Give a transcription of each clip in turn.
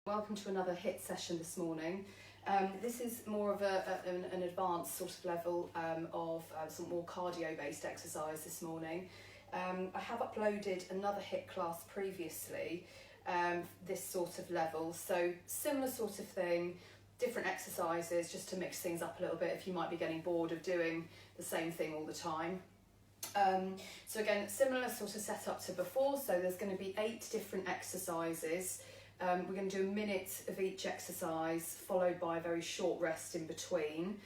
Welcome to another HIIT session this morning. This is more of an advanced sort of level of some more cardio-based exercise this morning. I have uploaded another HIIT class previously, this sort of level, so similar sort of thing, different exercises just to mix things up a little bit if you might be getting bored of doing the same thing all the time. So again, similar sort of setup to before, so there's going to be 8 different exercises. We're going to do a minute of each exercise followed by a very short rest in between,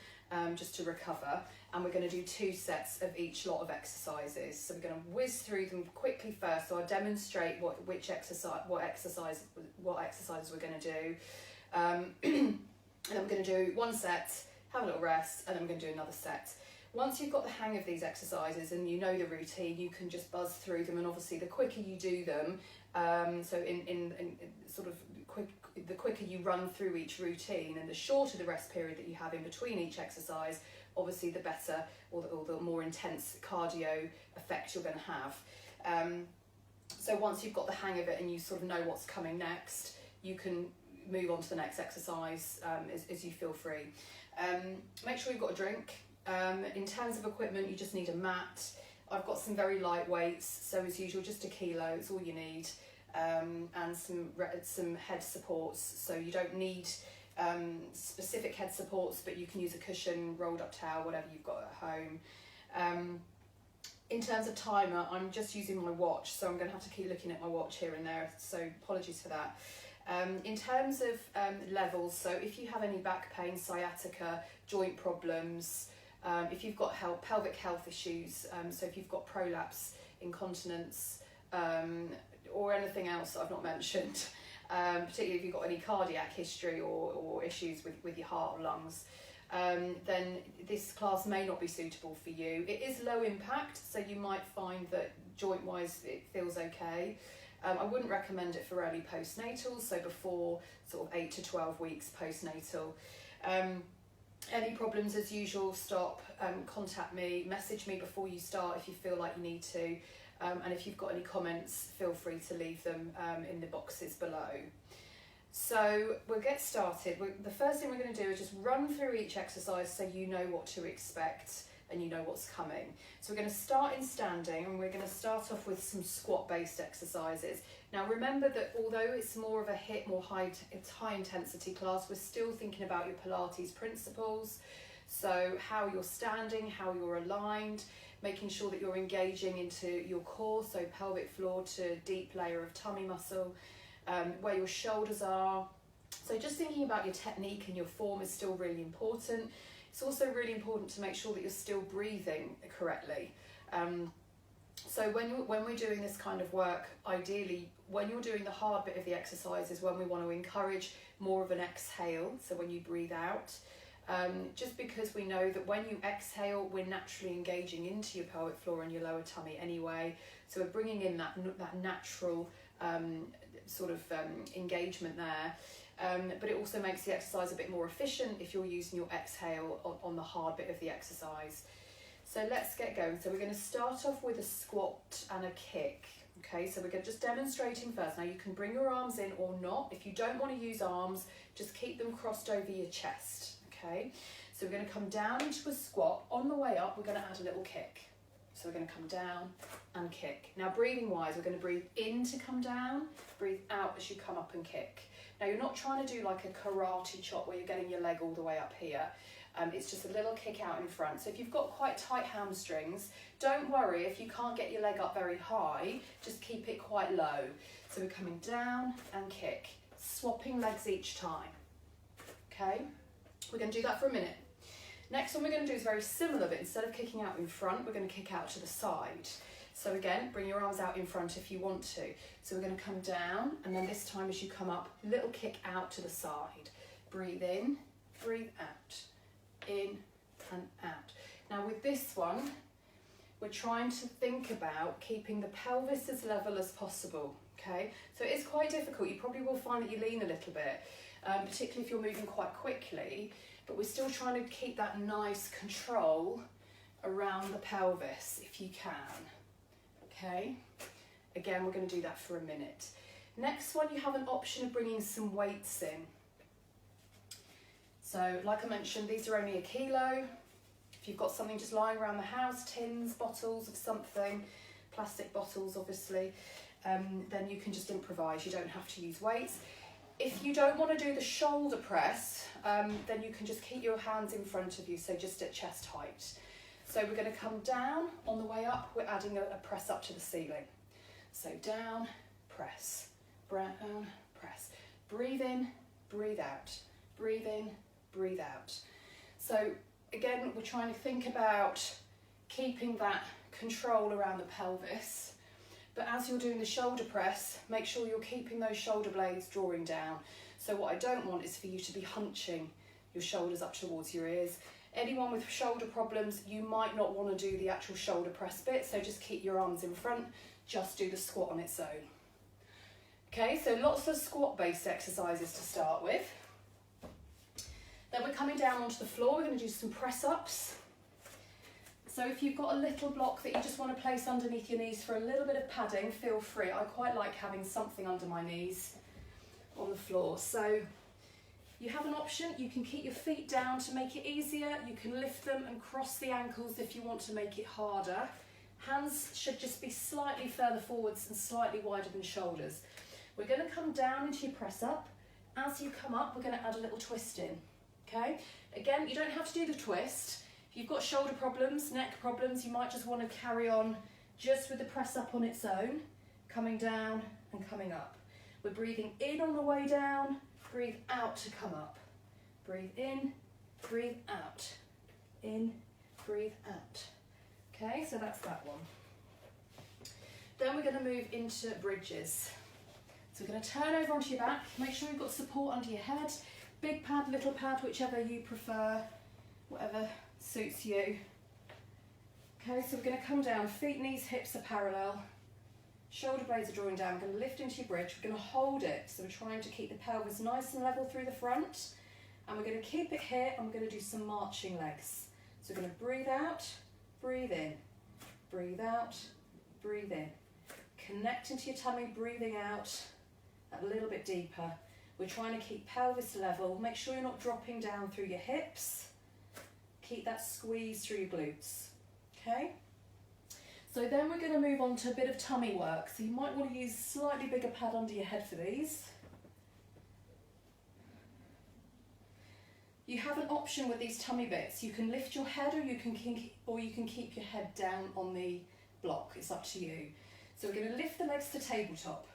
just to recover, and we're going to do 2 sets of each lot of exercises. So we're going to whiz through them quickly first, so I'll demonstrate what exercises we're going to do, and then we're going to do 1 set, have a little rest, and then we're going to do another set. Once you've got the hang of these exercises and you know the routine, you can just buzz through them, and obviously the quicker you do them, so in sort of the quicker you run through each routine and the shorter the rest period that you have in between each exercise, obviously the better or the more intense cardio effect you're going to have. So once you've got the hang of it and you sort of know what's coming next, you can move on to the next exercise as you feel free. Make sure you've got a drink. In terms of equipment, you just need a mat. I've got some very light weights, so as usual, just 1 kilo is all you need, and some head supports. So you don't need specific head supports, but you can use a cushion, rolled up towel, whatever you've got at home. In terms of timer, I'm just using my watch, so I'm going to have to keep looking at my watch here and there, so apologies for that. In terms of levels, so if you have any back pain, sciatica, joint problems, if you've got pelvic health issues, so if you've got prolapse, incontinence, or anything else that I've not mentioned, particularly if you've got any cardiac history or issues with your heart or lungs, then this class may not be suitable for you. It is low impact, so you might find that joint-wise it feels okay. I wouldn't recommend it for early postnatal, so before sort of 8 to 12 weeks postnatal. Any problems, as usual, stop, contact me, message me before you start if you feel like you need to, and if you've got any comments, feel free to leave them in the boxes below. So we'll get started. The first thing we're going to do is just run through each exercise so you know what to expect and you know what's coming. So we're going to start in standing, and we're going to start off with some squat-based exercises. Now remember that although it's more of a HIIT, it's high intensity class, we're still thinking about your Pilates principles. So how you're standing, how you're aligned, making sure that you're engaging into your core, so pelvic floor to deep layer of tummy muscle, where your shoulders are. So just thinking about your technique and your form is still really important. It's also really important to make sure that you're still breathing correctly. So when we're doing this kind of work, ideally, when you're doing the hard bit of the exercise is when we want to encourage more of an exhale, so when you breathe out, just because we know that when you exhale, we're naturally engaging into your pelvic floor and your lower tummy anyway, so we're bringing in that natural sort of engagement there. But it also makes the exercise a bit more efficient if you're using your exhale on the hard bit of the exercise. So let's get going. So we're going to start off with a squat and a kick. Okay, so we're just demonstrating first. Now you can bring your arms in or not. If you don't want to use arms, just keep them crossed over your chest. Okay, so we're going to come down into a squat. On the way up, we're going to add a little kick. So we're going to come down and kick. Now breathing wise, we're going to breathe in to come down, breathe out as you come up and kick. Now you're not trying to do like a karate chop where you're getting your leg all the way up here. It's just a little kick out in front. So if you've got quite tight hamstrings, don't worry if you can't get your leg up very high, just keep it quite low. So we're coming down and kick, swapping legs each time. Okay, we're going to do that for a minute. Next one we're going to do is very similar, but instead of kicking out in front, we're going to kick out to the side. So again, bring your arms out in front if you want to. So we're going to come down, and then this time as you come up, little kick out to the side. Breathe in, breathe out, in and out. Now with this one, we're trying to think about keeping the pelvis as level as possible, okay? So it is quite difficult. You probably will find that you lean a little bit, particularly if you're moving quite quickly, but we're still trying to keep that nice control around the pelvis if you can. Okay, again, we're going to do that for a minute. Next one, you have an option of bringing some weights in. So like I mentioned, these are only 1 kilo. If you've got something just lying around the house, tins, bottles of something, plastic bottles obviously, then you can just improvise. You don't have to use weights. If you don't want to do the shoulder press, then you can just keep your hands in front of you, so just at chest height. So we're going to come down. On the way up, we're adding a press up to the ceiling. So down, press, down, press. Breathe in, breathe out, breathe in, breathe out. So again, we're trying to think about keeping that control around the pelvis. But as you're doing the shoulder press, make sure you're keeping those shoulder blades drawing down. So what I don't want is for you to be hunching your shoulders up towards your ears. Anyone with shoulder problems, you might not want to do the actual shoulder press bit, so just keep your arms in front, just do the squat on its own. Okay, so lots of squat-based exercises to start with. Then we're coming down onto the floor, we're going to do some press-ups. So if you've got a little block that you just want to place underneath your knees for a little bit of padding, feel free. I quite like having something under my knees on the floor. So you have an option, you can keep your feet down to make it easier, you can lift them and cross the ankles if you want to make it harder. Hands should just be slightly further forwards and slightly wider than shoulders. We're going to come down into your press up. As you come up, we're going to add a little twist in. Okay? Again, you don't have to do the twist. If you've got shoulder problems, neck problems, you might just want to carry on just with the press up on its own, coming down and coming up. We're breathing in on the way down, breathe out to come up. Breathe in, breathe out. In, breathe out. Okay, so that's that one. Then we're going to move into bridges. So we're going to turn over onto your back, make sure you've got support under your head. Big pad, little pad, whichever you prefer, whatever suits you. Okay, so we're going to come down, feet, knees, hips are parallel. Shoulder blades are drawing down. We're going to lift into your bridge. We're going to hold it. So we're trying to keep the pelvis nice and level through the front. And we're going to keep it here and we're going to do some marching legs. So we're going to breathe out, breathe in, breathe out, breathe in. Connect into your tummy, breathing out a little bit deeper. We're trying to keep pelvis level. Make sure you're not dropping down through your hips. Keep that squeeze through your glutes. Okay? So then we're going to move on to a bit of tummy work. So you might want to use a slightly bigger pad under your head for these. You have an option with these tummy bits. You can lift your head or you can keep your head down on the block. It's up to you. So we're going to lift the legs to tabletop.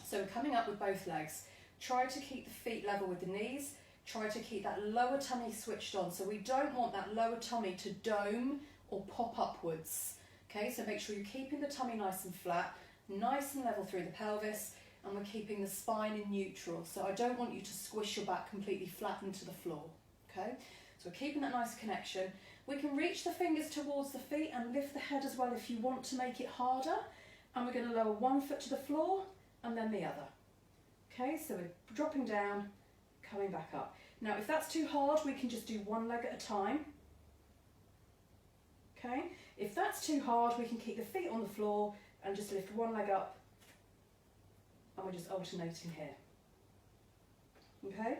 So we're coming up with both legs. Try to keep the feet level with the knees. Try to keep that lower tummy switched on. So we don't want that lower tummy to dome or pop upwards. Okay, so make sure you're keeping the tummy nice and flat, nice and level through the pelvis, and we're keeping the spine in neutral. So I don't want you to squish your back completely flat into the floor. Okay, so we're keeping that nice connection. We can reach the fingers towards the feet and lift the head as well if you want to make it harder. And we're going to lower one foot to the floor and then the other. Okay, so we're dropping down, coming back up. Now, if that's too hard, we can just do one leg at a time. Okay, if that's too hard, we can keep the feet on the floor and just lift one leg up and we're just alternating here. Okay,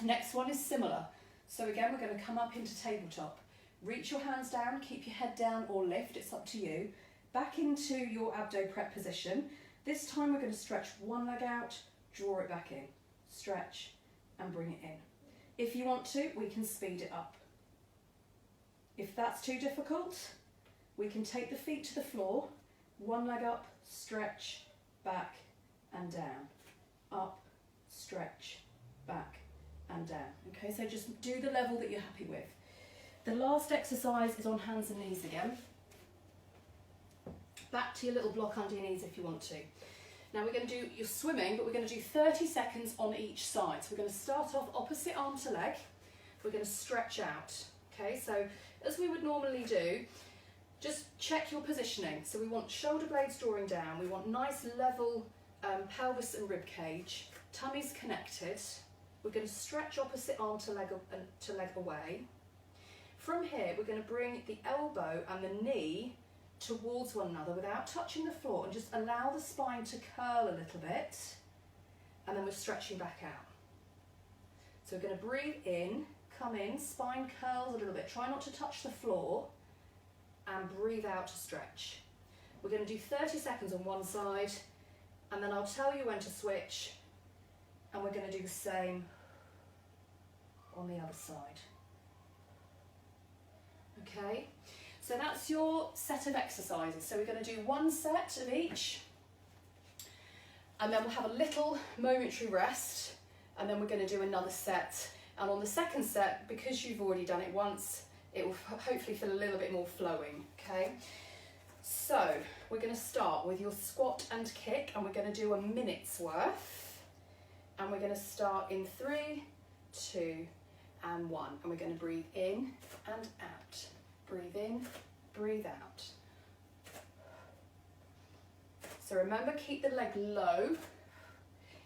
next one is similar. So again, we're going to come up into tabletop. Reach your hands down, keep your head down or lift, it's up to you. Back into your abdo prep position. This time we're going to stretch one leg out, draw it back in, stretch and bring it in. If you want to, we can speed it up. If that's too difficult, we can take the feet to the floor, one leg up, stretch, back and down, up, stretch, back and down. Okay, so just do the level that you're happy with. The last exercise is on hands and knees again. Back to your little block under your knees if you want to. Now we're going to do your swimming, but we're going to do 30 seconds on each side. So we're going to start off opposite arm to leg. We're going to stretch out. Okay, so as we would normally do, just check your positioning. So we want shoulder blades drawing down. We want nice level pelvis and rib cage. Tummy's connected. We're going to stretch opposite arm to leg away. From here, we're going to bring the elbow and the knee towards one another without touching the floor, and just allow the spine to curl a little bit, and then we're stretching back out. So we're going to breathe in, come in, spine curls a little bit, try not to touch the floor, and breathe out to stretch. We're going to do 30 seconds on one side, and then I'll tell you when to switch, and we're going to do the same on the other side. Okay, so that's your set of exercises. So we're going to do one set of each, and then we'll have a little momentary rest, and then we're going to do another set. And on the second set, because you've already done it once, it will hopefully feel a little bit more flowing, okay? So we're going to start with your squat and kick, and we're going to do a minute's worth. And we're going to start in 3, 2, and 1. And we're going to breathe in and out. Breathe in, breathe out. So remember, keep the leg low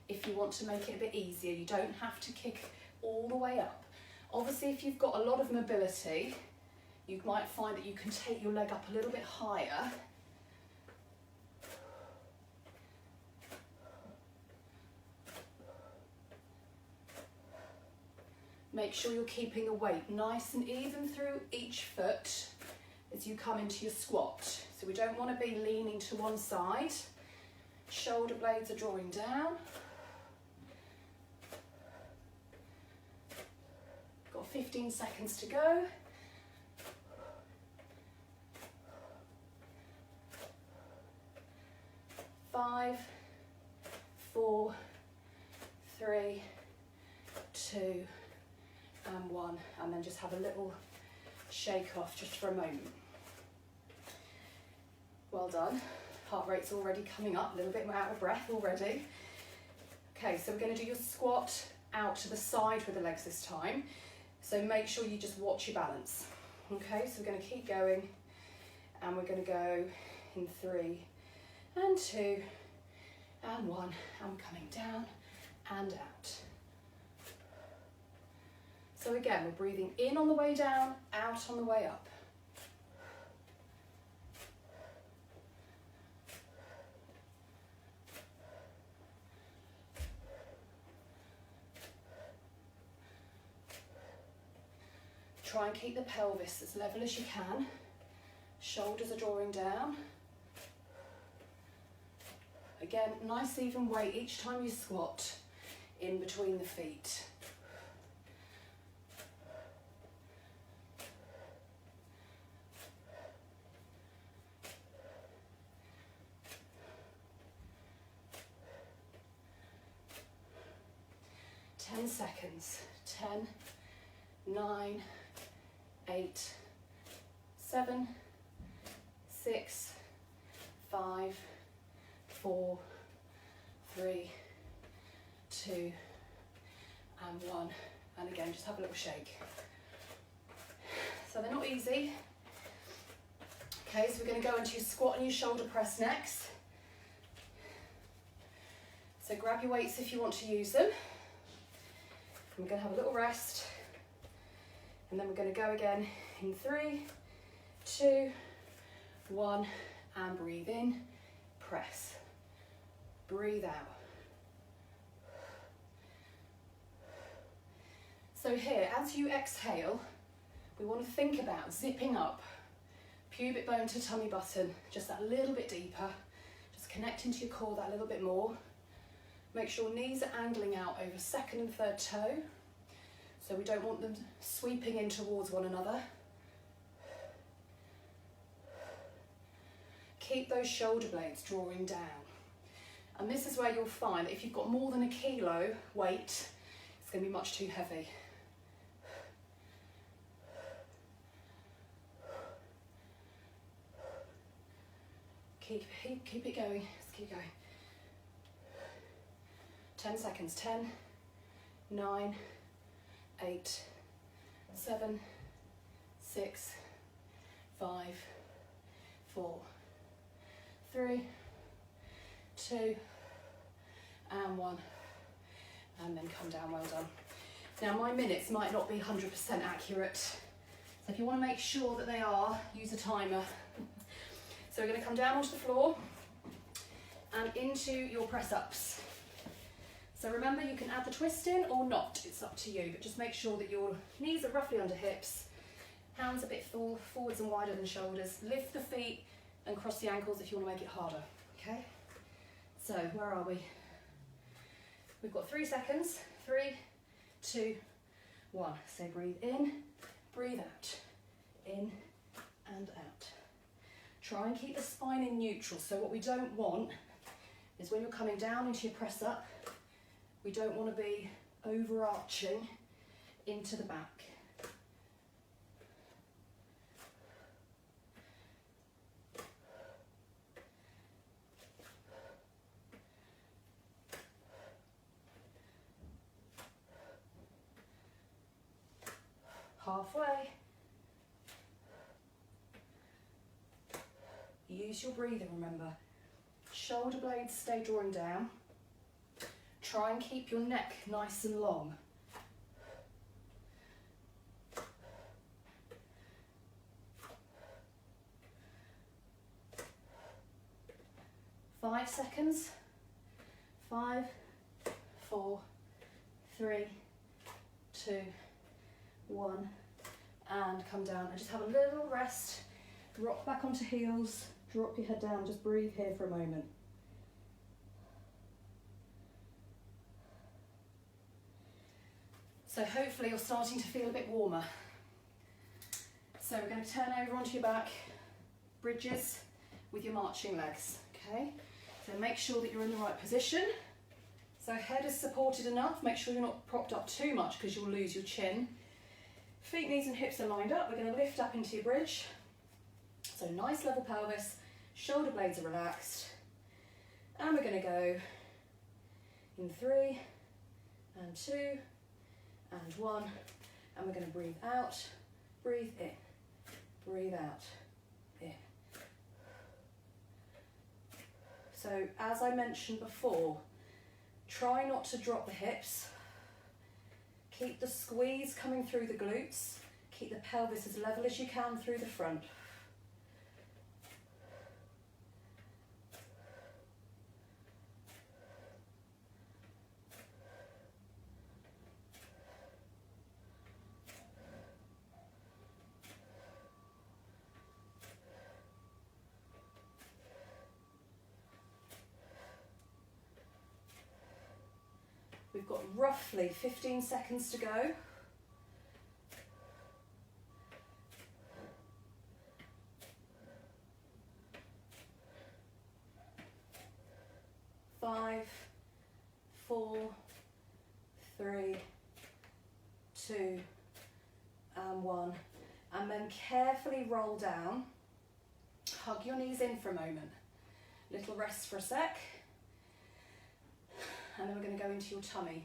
if you want to make it a bit easier. You don't have to kick all the way up. Obviously, if you've got a lot of mobility, you might find that you can take your leg up a little bit higher. Make sure you're keeping the weight nice and even through each foot as you come into your squat. So we don't want to be leaning to one side. Shoulder blades are drawing down. Got 15 seconds to go. 5, 4, 3, 2, and 1, and then just have a little shake off just for a moment. Well done. Heart rate's already coming up, a little bit more out of breath already. Okay, so we're going to do your squat out to the side with the legs this time. So make sure you just watch your balance. Okay, so we're going to keep going, and we're going to go in 3 and 2 and 1, and we're coming down and out. So again, we're breathing in on the way down, out on the way up. Try and keep the pelvis as level as you can. Shoulders are drawing down. Again, nice even weight each time you squat in between the feet. Seconds. 10, 9, 8, 7, 6, 5, 4, 3, 2, and 1. And again, just have a little shake. So they're not easy. Okay, so we're going to go into your squat and your shoulder press next. So grab your weights if you want to use them. We're going to have a little rest, and then we're going to go again in 3, 2, 1, and breathe in, press, breathe out. So here, as you exhale, we want to think about zipping up, pubic bone to tummy button, just that little bit deeper, just connecting to your core that little bit more. Make sure knees are angling out over second and third toe, so we don't want them sweeping in towards one another. Keep those shoulder blades drawing down. And this is where you'll find that if you've got more than 1 kilo weight, it's going to be much too heavy. Keep it going, let's keep going. 10 seconds, 10, 9, 8, 7, 6, 5, 4, 3, 2, and 1, and then come down, well done. Now my minutes might not be 100% accurate, so if you want to make sure that they are, use a timer. So we're going to come down onto the floor and into your press-ups. So remember, you can add the twist in or not, it's up to you, but just make sure that your knees are roughly under hips, hands a bit forwards and wider than shoulders. Lift the feet and cross the ankles if you want to make it harder, okay? So where are we? We've got 3 seconds. 3, 2, 1. So breathe in, breathe out, in and out. Try and keep the spine in neutral. So what we don't want is when you're coming down into your press up, we don't want to be overarching into the back. Halfway. Use your breathing, remember. Shoulder blades stay drawing down. Try and keep your neck nice and long. 5 seconds. 5, 4, 3, 2, 1, and come down and just have a little rest. Rock back onto heels, drop your head down, just breathe here for a moment. So hopefully you're starting to feel a bit warmer. So we're going to turn over onto your back, bridges with your marching legs, okay? So make sure that you're in the right position. So head is supported enough, make sure you're not propped up too much because you'll lose your chin. Feet, knees and hips are lined up. We're going to lift up into your bridge. So nice level pelvis, shoulder blades are relaxed. And we're going to go in 3 and 2 and 1. And we're going to breathe out, breathe in, breathe out, in. So as I mentioned before, try not to drop the hips. Keep the squeeze coming through the glutes. Keep the pelvis as level as you can through the front. We've got roughly 15 seconds to go. 5, 4, 3, 2, and 1. And then carefully roll down. Hug your knees in for a moment. Little rest for a sec. And then we're going to go into your tummy.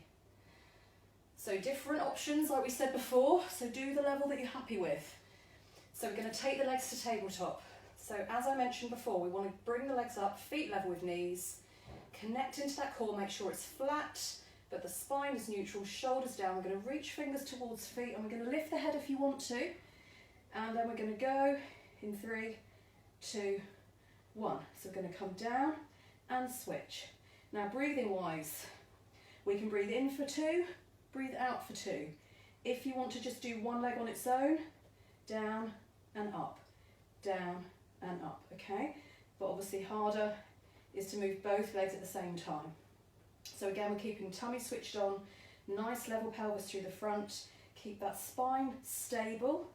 So different options like we said before, so do the level that you're happy with. So we're going to take the legs to tabletop. So as I mentioned before, we want to bring the legs up, feet level with knees, connect into that core, make sure it's flat, but the spine is neutral, shoulders down. We're going to reach fingers towards feet and we're going to lift the head if you want to. And then we're going to go in 3, 2, 1. So we're going to come down and switch. Now breathing wise, we can breathe in for 2, breathe out for 2. If you want to just do one leg on its own, down and up, okay? But obviously harder is to move both legs at the same time. So again, we're keeping tummy switched on, nice level pelvis through the front, keep that spine stable,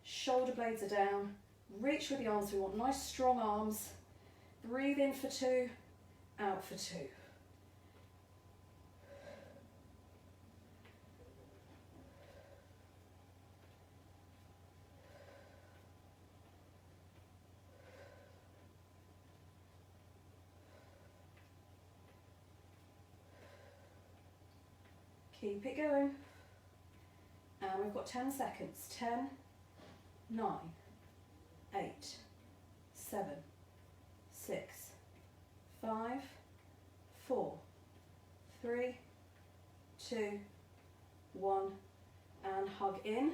shoulder blades are down, reach with the arms, we want nice strong arms, breathe in for 2, out for 2. Keep it going. And we've got 10 seconds. 10, 9, 8, 7, 6, 5, 4, 3, 2, 1, and hug in.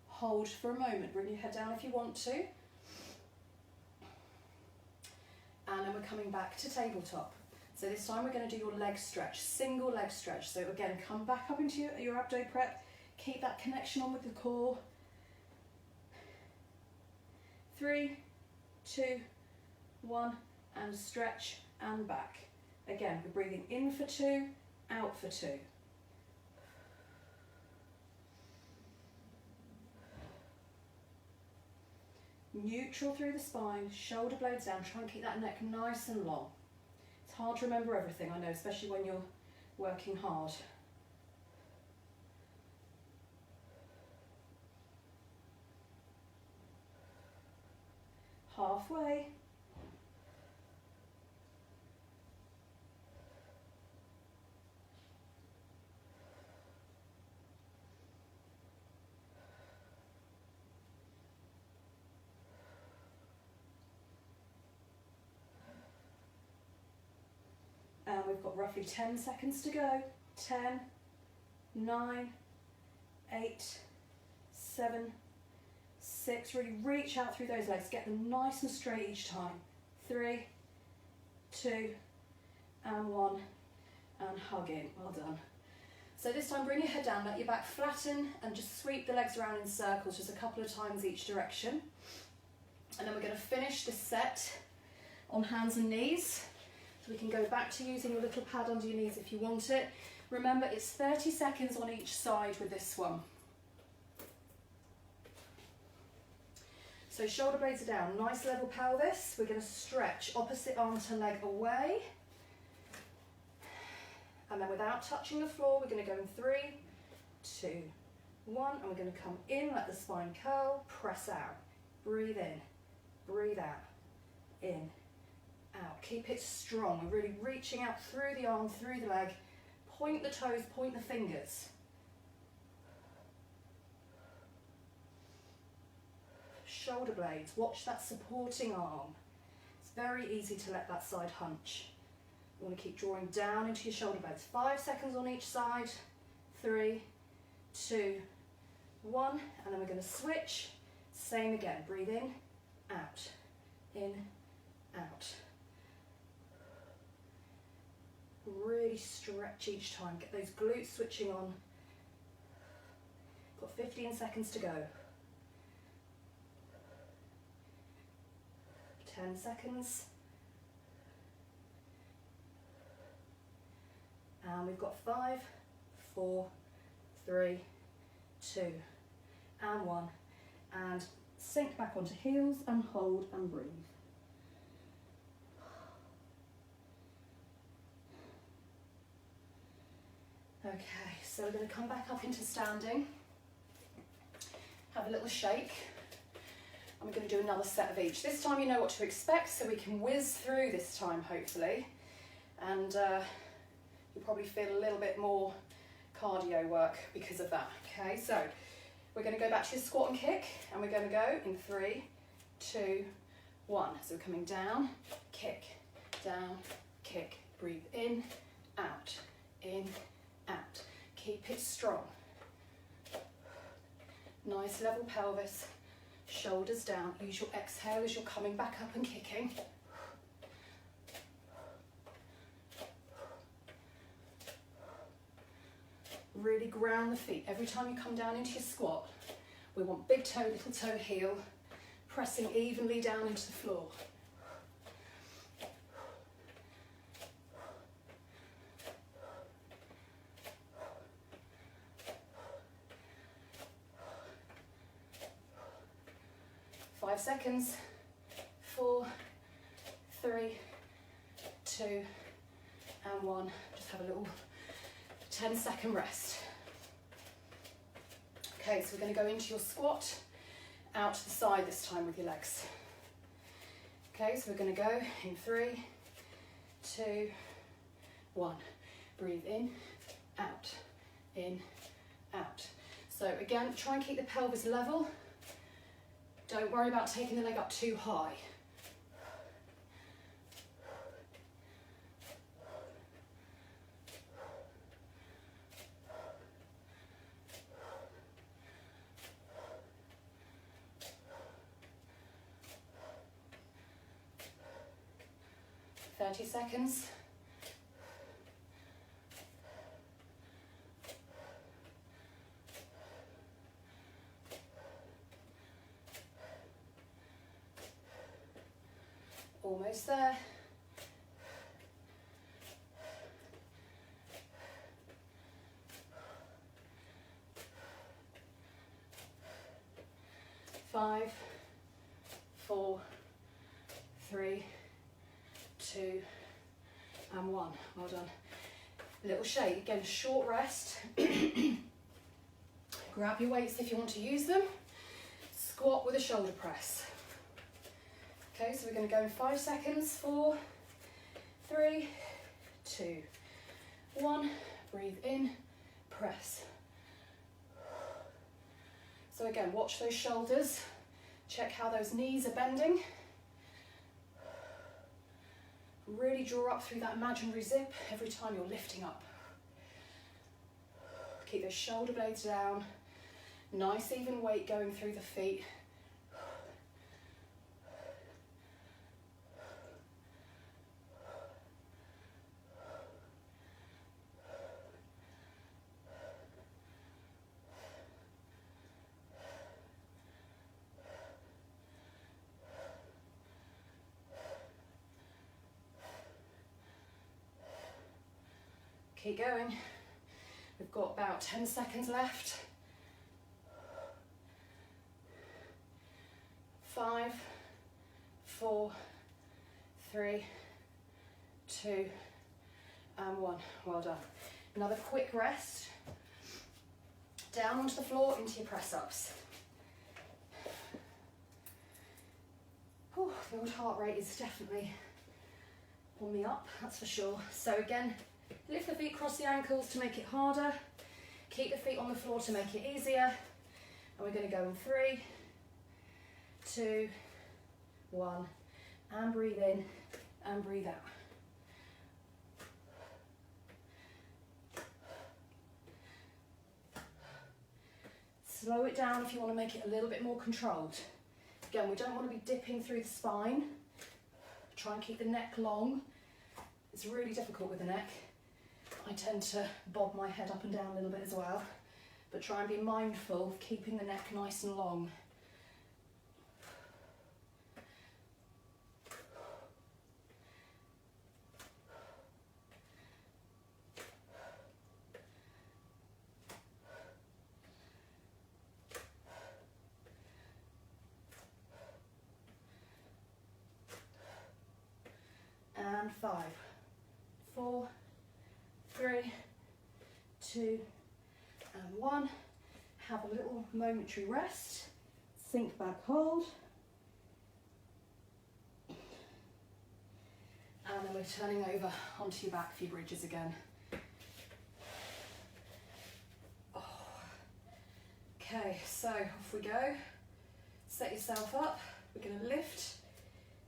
Hold for a moment. Bring your head down if you want to. and then we're coming back to tabletop. So this time we're going to do your leg stretch, single leg stretch. So again, come back up into your abdo prep, keep that connection on with the core. 3, 2, 1, and stretch and back. Again, we're breathing in for 2, out for 2. Neutral through the spine, shoulder blades down, try and keep that neck nice and long. It's hard to remember everything, I know, especially when you're working hard. Halfway. And we've got roughly 10 seconds to go. 10, 9, 8, 7, 6. Really reach out through those legs. Get them nice and straight each time. 3, 2, and 1. And hug in. Well done. So this time bring your head down, let your back flatten, and just sweep the legs around in circles just a couple of times each direction. And then we're going to finish this set on hands and knees. So we can go back to using your little pad under your knees if you want it. Remember, it's 30 seconds on each side with this one. So shoulder blades are down, nice level pelvis. We're going to stretch opposite arm to leg away. And then without touching the floor, we're going to go in 3, 2, 1. And we're going to come in, let the spine curl, press out. Breathe in, breathe out, in, out. Keep it strong. We're really reaching out through the arm, through the leg. Point the toes, point the fingers. Shoulder blades, watch that supporting arm. It's very easy to let that side hunch. You want to keep drawing down into your shoulder blades. 5 seconds on each side. 3, 2, 1. And then we're going to switch. Same again. Breathe in, out, in, out. Really stretch each time. Get those glutes switching on. Got 15 seconds to go. 10 seconds. And we've got 5, 4, 3, 2, and 1. And sink back onto heels and hold and breathe. Okay, so we're going to come back up into standing, have a little shake, and we're going to do another set of each. This time you know what to expect, so we can whiz through this time, hopefully. And you'll probably feel a little bit more cardio work because of that. Okay, so we're going to go back to your squat and kick, and we're going to go in 3, 2, 1. So we're coming down, kick, breathe in, out, out. Keep it strong. Nice level pelvis, shoulders down. Use your exhale as you're coming back up and kicking. Really ground the feet. Every time you come down into your squat, we want big toe, little toe, heel, pressing evenly down into the floor. Five seconds. 4, 3, 2, and 1. Just have a little 10-second rest. Okay, so we're going to go into your squat, out to the side this time with your legs. Okay, so we're going to go in 3, 2, 1. Breathe in, out, out. So again, try and keep the pelvis level. Don't worry about taking the leg up too high. 30 seconds. Almost there. Five, 4, 3, 2, and 1. Well done. Little shake. Again, short rest. Grab your weights if you want to use them. Squat with a shoulder press. Okay, so we're going to go in 5 seconds. 4, 3, 2, 1. Breathe in, press. So again, watch those shoulders. Check how those knees are bending. Really draw up through that imaginary zip every time you're lifting up. Keep those shoulder blades down. Nice even weight going through the feet. Keep going. We've got about 10 seconds left. 5, 4, 3, 2, and 1. Well done. Another quick rest. Down onto the floor into your press-ups. The old heart rate is definitely on the up, that's for sure. So again, lift the feet across the ankles to make it harder. Keep the feet on the floor to make it easier. And we're going to go in 3, 2, 1. And breathe in and breathe out. Slow it down if you want to make it a little bit more controlled. Again, we don't want to be dipping through the spine. Try and keep the neck long. It's really difficult with the neck. I tend to bob my head up and down a little bit as well, but try and be mindful of keeping the neck nice and long. And 5, 4, 3, 2, and 1. Have a little momentary rest. Sink back, hold. And then we're turning over onto your back for your bridges again. Okay, so off we go. Set yourself up. We're going to lift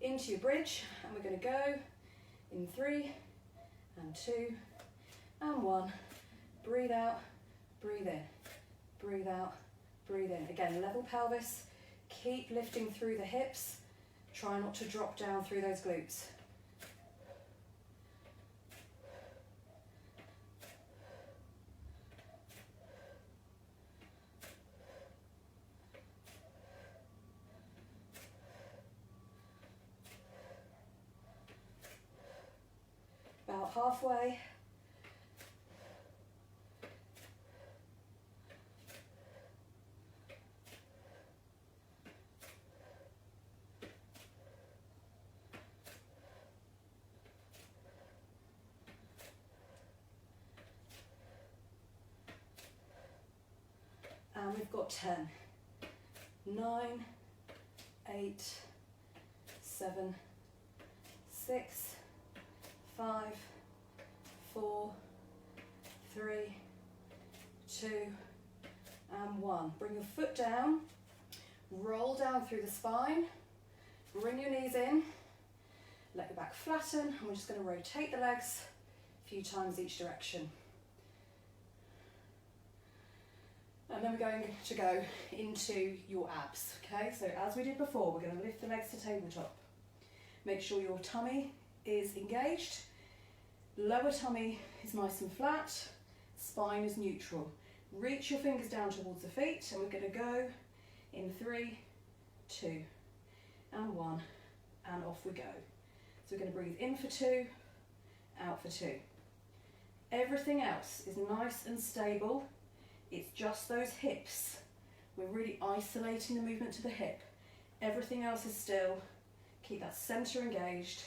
into your bridge and we're going to go in 3 and 2 and 1. Breathe out, breathe in, breathe out, breathe in. Again, level pelvis, keep lifting through the hips. Try not to drop down through those glutes. About halfway. And we've got 10, 9, 8, 7, 6, 5, 4, 3, 2, and 1. Bring your foot down, roll down through the spine, bring your knees in, let your back flatten, and we're just going to rotate the legs a few times each direction. And then we're going to go into your abs, okay? So as we did before, we're going to lift the legs to tabletop. Make sure your tummy is engaged, lower tummy is nice and flat, spine is neutral. Reach your fingers down towards the feet, and we're going to go in 3, 2, and 1, and off we go. So we're going to breathe in for 2, out for 2. Everything else is nice and stable. It's just those hips. We're really isolating the movement to the hip. Everything else is still. Keep that centre engaged.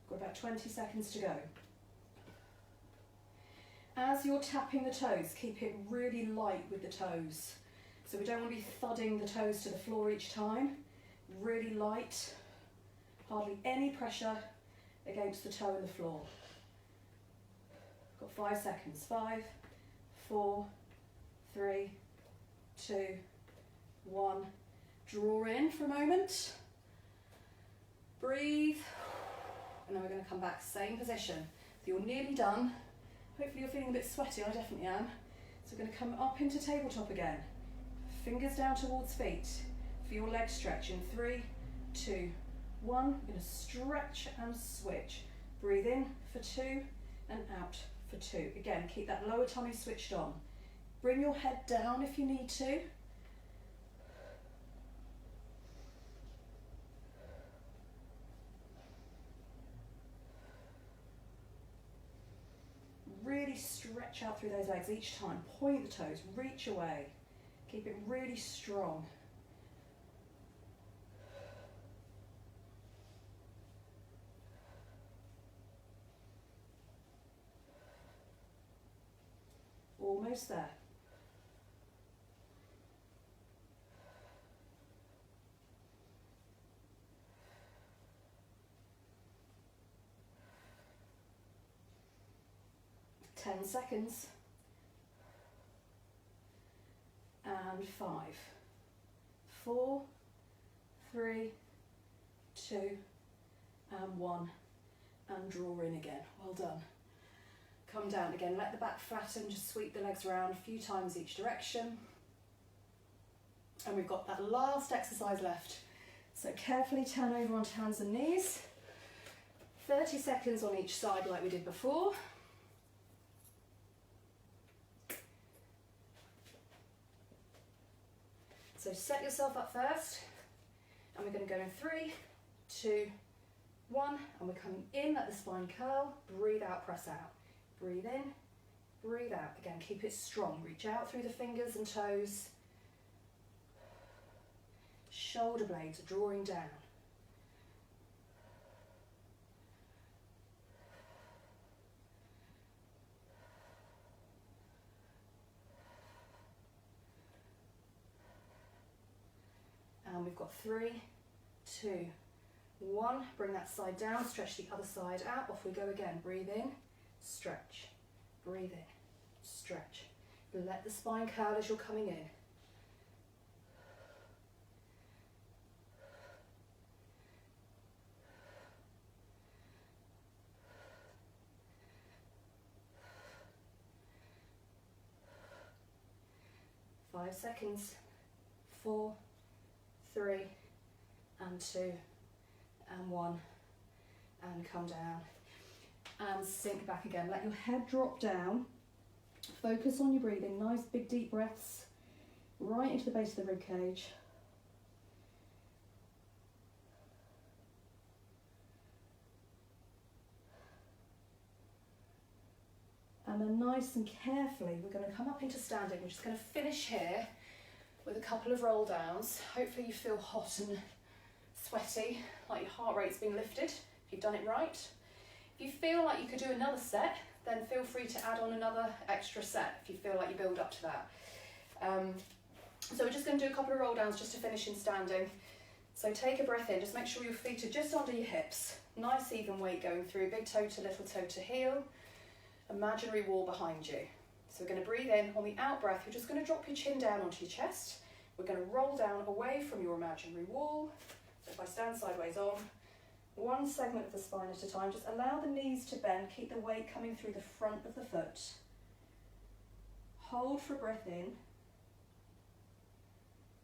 Got about 20 seconds to go. As you're tapping the toes, keep it really light with the toes. So we don't want to be thudding the toes to the floor each time. Really light, hardly any pressure against the toe and the floor. Got 5 seconds. 5, 4, 3, 2, 1. Draw in for a moment. Breathe. And then we're going to come back, same position. So you're nearly done. Hopefully you're feeling a bit sweaty, I definitely am. So we're going to come up into tabletop again. Fingers down towards feet. Feel your legs stretch in 3, 2, 1. We're going to stretch and switch. Breathe in for 2 and out for 2. Again, keep that lower tummy switched on. Bring your head down if you need to. Really stretch out through those legs each time. Point the toes, reach away. Keep it really strong. Almost there. Ten seconds. And 5, 4, 3, 2, and 1. And draw in again. Well done. Come down again. Let the back flatten. Just sweep the legs around a few times each direction. And we've got that last exercise left. So carefully turn over onto hands and knees. 30 seconds on each side like we did before. So set yourself up first, and we're going to go in 3, 2, 1, and we're coming in, let the spine curl, breathe out, press out. Breathe in, breathe out. Again, keep it strong. Reach out through the fingers and toes. Shoulder blades are drawing down. And we've got 3, 2, 1. Bring that side down, stretch the other side out. Off we go again. Breathe in, stretch. Breathe in, stretch. Let the spine curl as you're coming in. Five seconds. 4, 3, and 2, and 1, and come down, and sink back again. Let your head drop down, focus on your breathing, nice big deep breaths, right into the base of the rib cage. And then nice and carefully, we're going to come up into standing. We're just going to finish here with a couple of roll downs. Hopefully you feel hot and sweaty, like your heart rate's been lifted, if you've done it right. If you feel like you could do another set, then feel free to add on another extra set if you feel like you build up to that. So we're just going to do a couple of roll downs just to finish in standing. So take a breath in, just make sure your feet are just under your hips. Nice even weight going through, big toe to little toe to heel. Imaginary wall behind you. So we're going to breathe in. On the out breath, you're just going to drop your chin down onto your chest. We're going to roll down away from your imaginary wall. So if I stand sideways on, one segment of the spine at a time, just allow the knees to bend, keep the weight coming through the front of the foot. Hold for a breath in,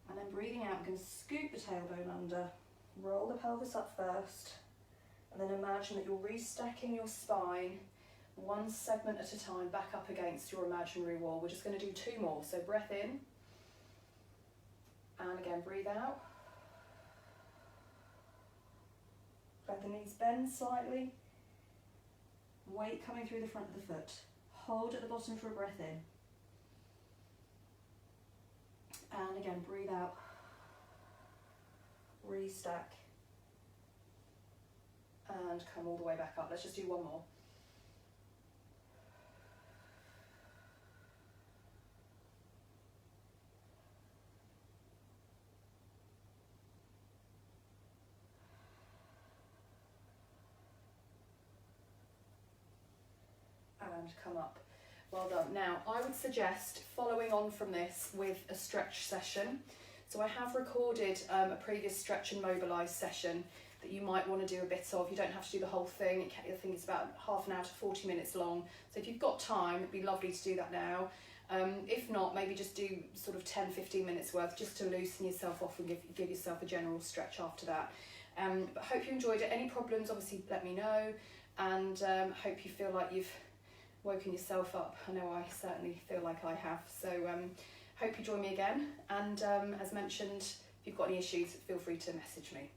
and then breathing out, we're going to scoop the tailbone under, roll the pelvis up first, and then imagine that you're restacking your spine one segment at a time back up against your imaginary wall. We're just going to do 2 more, so breath in, and again breathe out. Let the knees bend slightly, weight coming through the front of the foot. Hold at the bottom for a breath in. And again, breathe out, restack, and come all the way back up. Let's just do 1 more. And come up. Well done. Now, I would suggest following on from this with a stretch session. So I have recorded a previous stretch and mobilise session that you might want to do a bit of. You don't have to do the whole thing. I think it's about half an hour to 40 minutes long. So if you've got time, it'd be lovely to do that now. If not, maybe just do sort of 10-15 minutes worth just to loosen yourself off and give yourself a general stretch after that. But hope you enjoyed it. Any problems, obviously let me know, and hope you feel like you've woken yourself up. I know I certainly feel like I have. So hope you join me again, and as mentioned, if you've got any issues, feel free to message me.